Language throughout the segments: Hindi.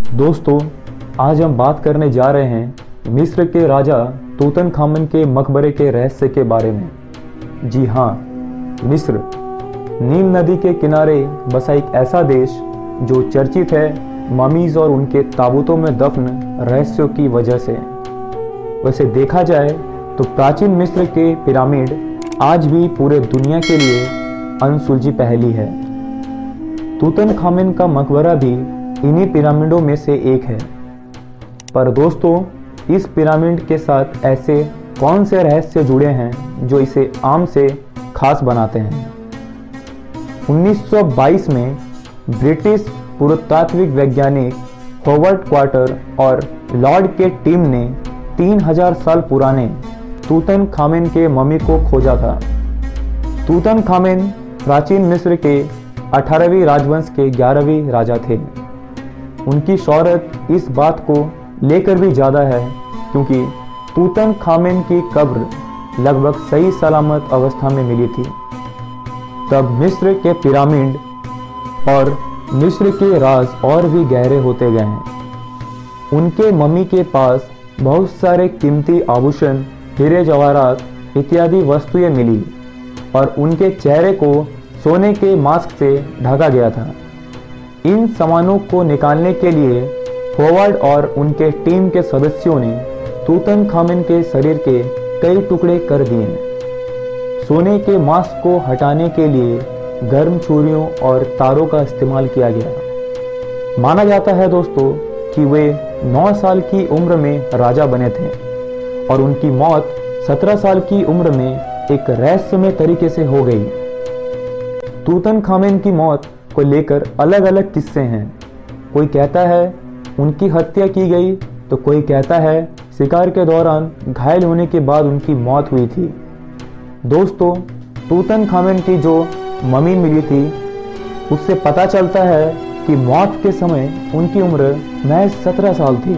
दोस्तों, आज हम बात करने जा रहे हैं मिस्र के राजा तूतनखामन के मकबरे के रहस्य के बारे में। जी हाँ, मिस्र नील नदी के किनारे बसा एक ऐसा देश जो चर्चित है ममीज और उनके ताबूतों में दफन रहस्यों की वजह से। वैसे देखा जाए तो प्राचीन मिस्र के पिरामिड आज भी पूरे दुनिया के लिए अनसुलझी पहेली है। तूतनखामन का मकबरा भी इन्हीं पिरामिडों में से एक है। पर दोस्तों, इस पिरामिड के साथ ऐसे कौन से रहस्य जुड़े हैं जो इसे आम से खास बनाते हैं। 1922 में ब्रिटिश पुरातात्विक वैज्ञानिक हॉवर्ड कार्टर और लॉर्ड के टीम ने 3000 साल पुराने तूतनखामन के मम्मी को खोजा था। तूतनखामन प्राचीन मिस्र के 18वीं राजवंश के 11वें राजा थे। उनकी शोहरत इस बात को लेकर भी ज़्यादा है क्योंकि तूतनखामन की कब्र लगभग सही सलामत अवस्था में मिली थी। तब मिस्र के पिरामिड और मिस्र के राज और भी गहरे होते गए हैं। उनके मम्मी के पास बहुत सारे कीमती आभूषण, हीरे जवाहरात इत्यादि वस्तुएं मिली और उनके चेहरे को सोने के मास्क से ढका गया था। इन सामानों को निकालने के लिए हॉवर्ड और उनके टीम के सदस्यों ने तूतनखामन के शरीर के कई टुकड़े कर दिए। सोने के मास्क को हटाने के लिए गर्म छुरियों और तारों का इस्तेमाल किया गया। माना जाता है दोस्तों कि वे 9 साल की उम्र में राजा बने थे और उनकी मौत 17 साल की उम्र में एक रहस्यमय तरीके से हो गई। तूतनखामन की मौत को लेकर अलग अलग किस्से हैं। कोई कहता है उनकी हत्या की गई तो कोई कहता है शिकार के दौरान घायल होने के बाद उनकी मौत हुई थी। दोस्तों, तूतनखामन की जो मम्मी मिली थी उससे पता चलता है कि मौत के समय उनकी उम्र महज 17 साल थी।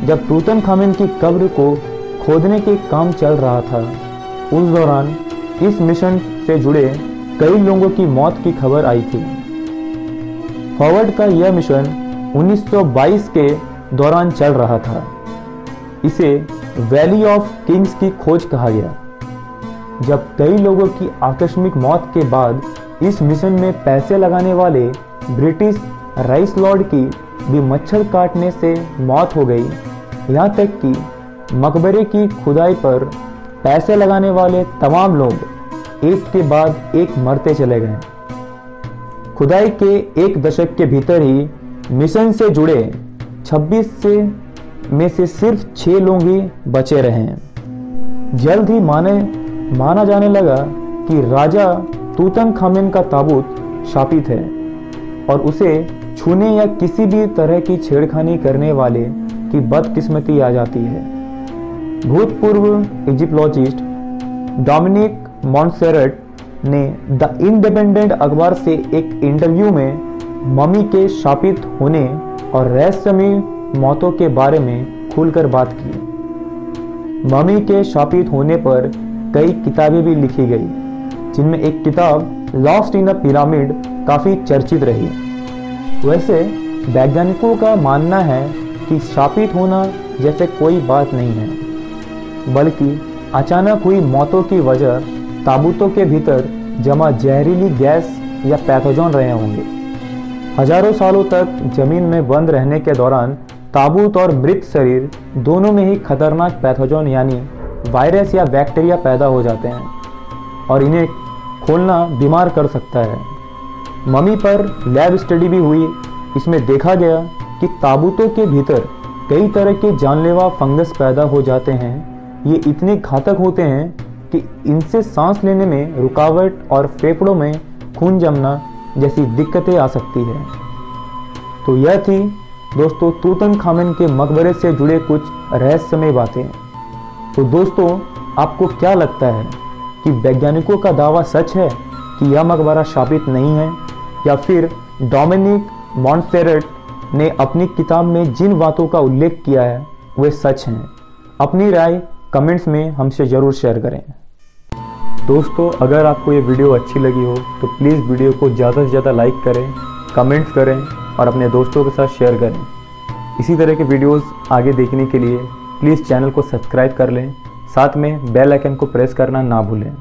जब तूतनखामन की कब्र को खोदने के काम चल रहा था उस दौरान इस मिशन से जुड़े कई लोगों की मौत की खबर आई थी। हॉवर्ड का यह मिशन 1922 के दौरान चल रहा था। इसे वैली ऑफ किंग्स की खोज कहा गया। जब कई लोगों की आकस्मिक मौत के बाद इस मिशन में पैसे लगाने वाले ब्रिटिश राइस लॉर्ड की भी मच्छर काटने से मौत हो गई। यहाँ तक कि मकबरे की खुदाई पर पैसे लगाने वाले तमाम लोग एक के बाद एक मरते चले गए। खुदाई के एक दशक के भीतर ही मिशन से जुड़े 26 में से सिर्फ 6 लोग ही बचे रहे हैं। जल्द ही माना जाने लगा कि राजा तूतनखामन का ताबूत शापित है और उसे छूने या किसी भी तरह की छेड़खानी करने वाले की बदकिस्मती आ जाती है। भूतपूर्व इजिप्टोलॉजिस्ट डोमिनिक मॉन्टसेरेट ने द इंडिपेंडेंट अखबार से एक इंटरव्यू में मम्मी के शापित होने और रहस्यमय मौतों के बारे में खुलकर बात की। मम्मी के शापित होने पर कई किताबें भी लिखी गई, जिनमें एक किताब लॉस्ट इन अ पिरामिड काफ़ी चर्चित रही। वैसे वैज्ञानिकों का मानना है कि शापित होना जैसे कोई बात नहीं है, बल्कि अचानक हुई मौतों की वजह ताबूतों के भीतर जमा जहरीली गैस या पैथोजन रहे होंगे। हजारों सालों तक जमीन में बंद रहने के दौरान ताबूत और मृत शरीर दोनों में ही खतरनाक पैथोजन यानी वायरस या बैक्टीरिया पैदा हो जाते हैं और इन्हें खोलना बीमार कर सकता है। मम्मी पर लैब स्टडी भी हुई। इसमें देखा गया कि ताबूतों के भीतर कई तरह के जानलेवा फंगस पैदा हो जाते हैं। ये इतने घातक होते हैं कि इनसे सांस लेने में रुकावट और फेफड़ों में खून जमना जैसी दिक्कतें आ सकती है। तो यह थी दोस्तों तूतनखामन के मकबरे से जुड़े कुछ रहस्यमय बातें। तो दोस्तों, आपको क्या लगता है कि वैज्ञानिकों का दावा सच है कि यह मकबरा शापित नहीं है, या फिर डोमिनिक मॉन्टसेरेट ने अपनी किताब में जिन बातों का उल्लेख किया है वे सच हैं? अपनी राय कमेंट्स में हमसे ज़रूर शेयर करें। दोस्तों, अगर आपको ये वीडियो अच्छी लगी हो तो प्लीज़ वीडियो को ज़्यादा से ज़्यादा लाइक करें, कमेंट्स करें और अपने दोस्तों के साथ शेयर करें। इसी तरह के वीडियोस आगे देखने के लिए प्लीज़ चैनल को सब्सक्राइब कर लें, साथ में बेल आइकन को प्रेस करना ना भूलें।